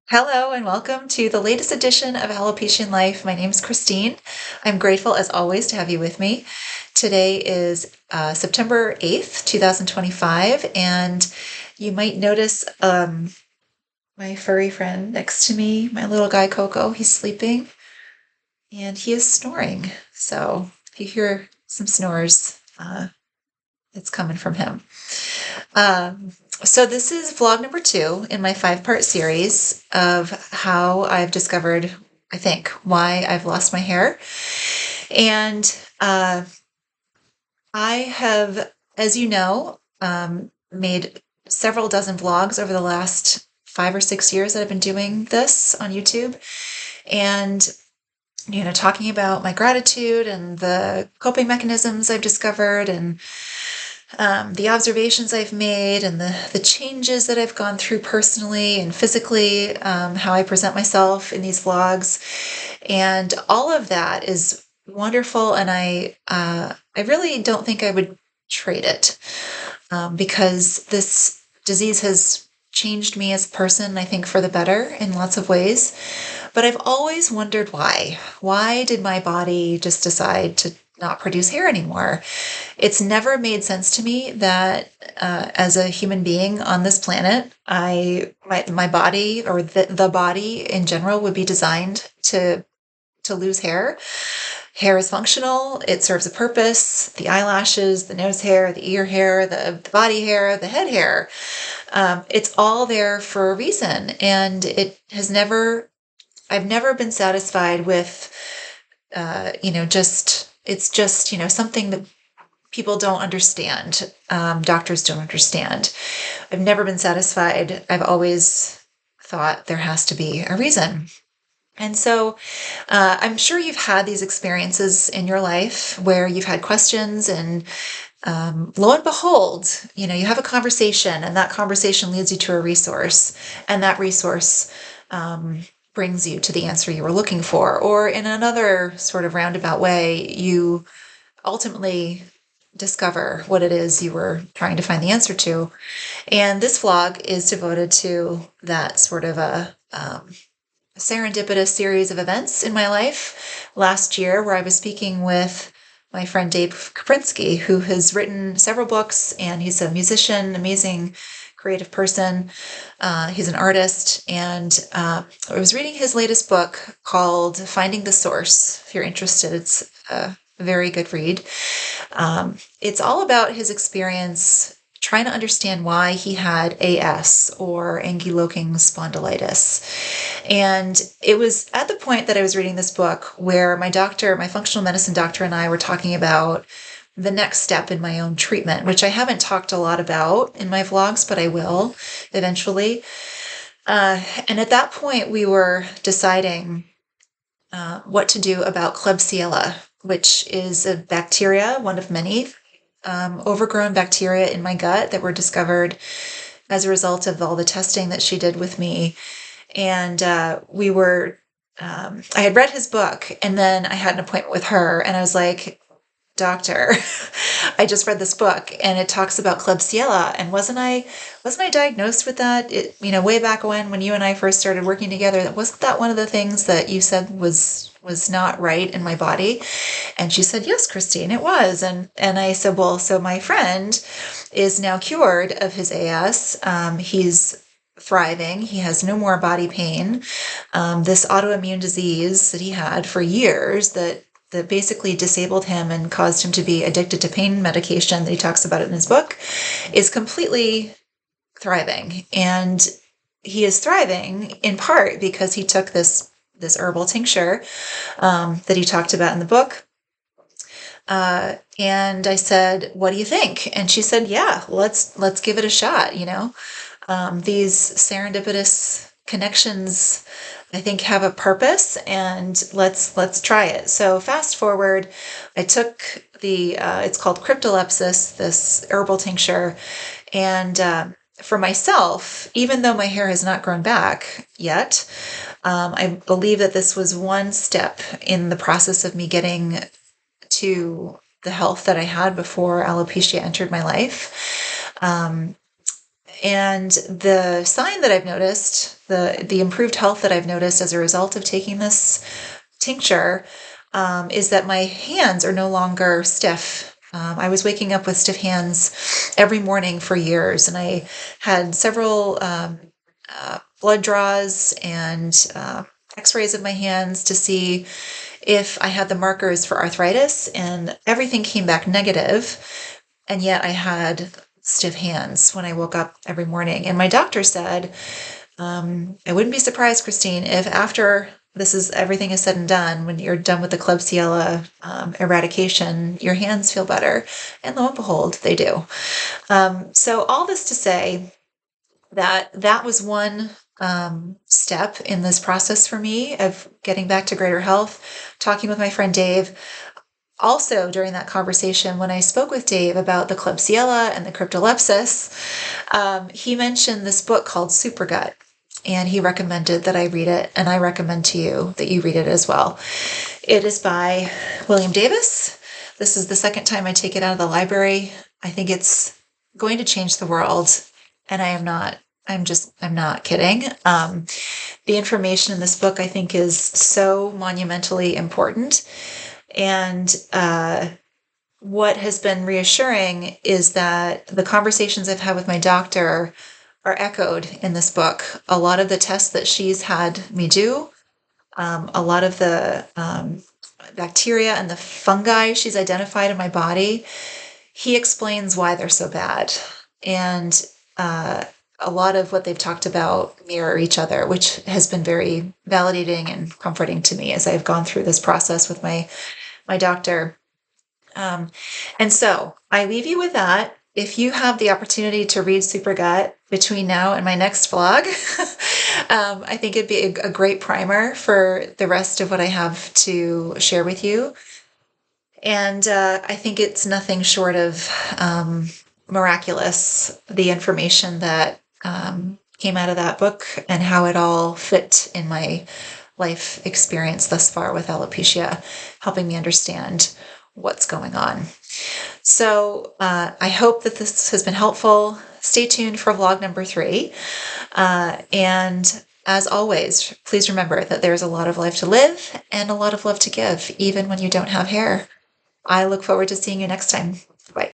Hello and welcome to the latest edition of Alopecia in Life. My name is Christine. I'm grateful as always to have you with me. Today is September 8th, 2025, and you might notice my furry friend next to me, my little guy Coco. He's sleeping and he is snoring. So if you hear some snores, it's coming from him. So this is vlog number 2 in my 5-part series of how I've discovered, I think, why I've lost my hair. And I have, as you know, made several dozen vlogs over the last 5 or 6 years that I've been doing this on YouTube. And talking about my gratitude and the coping mechanisms I've discovered and the observations I've made and the changes that I've gone through personally and physically, how I present myself in these vlogs. And all of that is wonderful. And I really don't think I would trade it because this disease has changed me as a person, I think, for the better in lots of ways. But I've always wondered why. Why did my body just decide to not produce hair anymore? It's never made sense to me that as a human being on this planet, my body or the body in general would be designed to lose hair. Hair is functional. It serves a purpose. The eyelashes, the nose hair, the ear hair, the body hair, the head hair. It's all there for a reason. And I've never been satisfied with, it's just, something that people don't understand. Doctors don't understand. I've never been satisfied. I've always thought there has to be a reason. And so I'm sure you've had these experiences in your life where you've had questions and lo and behold, you have a conversation and that conversation leads you to a resource and that resource brings you to the answer you were looking for. Or in another sort of roundabout way, you ultimately discover what it is you were trying to find the answer to. And this vlog is devoted to that sort of a serendipitous series of events in my life last year, where I was speaking with my friend Dave Kaprinsky, who has written several books, and he's a musician, amazing creative person. He's an artist, and I was reading his latest book called Finding the Source. If you're interested, it's a very good read. It's all about his experience trying to understand why he had AS, or ankylosing spondylitis. And it was at the point that I was reading this book where my functional medicine doctor, and I were talking about the next step in my own treatment, which I haven't talked a lot about in my vlogs, but I will eventually. And at that point, we were deciding what to do about Klebsiella, which is a bacteria, one of many overgrown bacteria in my gut that were discovered as a result of all the testing that she did with me. And I had read his book, and then I had an appointment with her, and I was like, Doctor, I just read this book and it talks about Klebsiella, and wasn't I diagnosed with that? Way back when you and I first started working together, wasn't that one of the things that you said was not right in my body? And she said, yes, Christine, it was. And I said, well, so my friend is now cured of his AS. He's thriving. He has no more body pain. This autoimmune disease that he had for years that basically disabled him and caused him to be addicted to pain medication that he talks about it in his book, is completely thriving. And he is thriving in part because he took this herbal tincture that he talked about in the book. And I said, what do you think? And she said, yeah, let's give it a shot. These serendipitous connections, I think, have a purpose, and let's try it. So fast forward, I took it's called Cryptolepsis, this herbal tincture, and for myself, even though my hair has not grown back yet, I believe that this was one step in the process of me getting to the health that I had before alopecia entered my life. And the sign that I've noticed, the improved health that I've noticed as a result of taking this tincture, is that my hands are no longer stiff. I was waking up with stiff hands every morning for years, and I had several blood draws and x-rays of my hands to see if I had the markers for arthritis, and everything came back negative, and yet I had stiff hands when I woke up every morning. And my doctor said, I wouldn't be surprised, Christine, if after this is everything is said and done, when you're done with the Klebsiella eradication, your hands feel better. And lo and behold, they do. So all this to say that that was one step in this process for me of getting back to greater health. Talking with my friend Dave, also during that conversation, when I spoke with Dave about the Klebsiella and the cryptolepsis, he mentioned this book called Supergut, and he recommended that I read it, and I recommend to you that you read it as well. It is by William Davis. This is the second time I take it out of the library. I think it's going to change the world, and I'm not kidding. The information in this book, I think, is so monumentally important. And what has been reassuring is that the conversations I've had with my doctor are echoed in this book. A lot of the tests that she's had me do, a lot of the bacteria and the fungi she's identified in my body, he explains why they're so bad. And a lot of what they've talked about mirror each other, which has been very validating and comforting to me as I've gone through this process with my doctor. And so I leave you with that. If you have the opportunity to read Supergut between now and my next vlog, I think it'd be a great primer for the rest of what I have to share with you. And I think it's nothing short of miraculous, the information that came out of that book and how it all fit in my life experience thus far with alopecia, helping me understand what's going on. So I hope that this has been helpful. Stay tuned for vlog number 3. And as always, please remember that there's a lot of life to live and a lot of love to give, even when you don't have hair. I look forward to seeing you next time.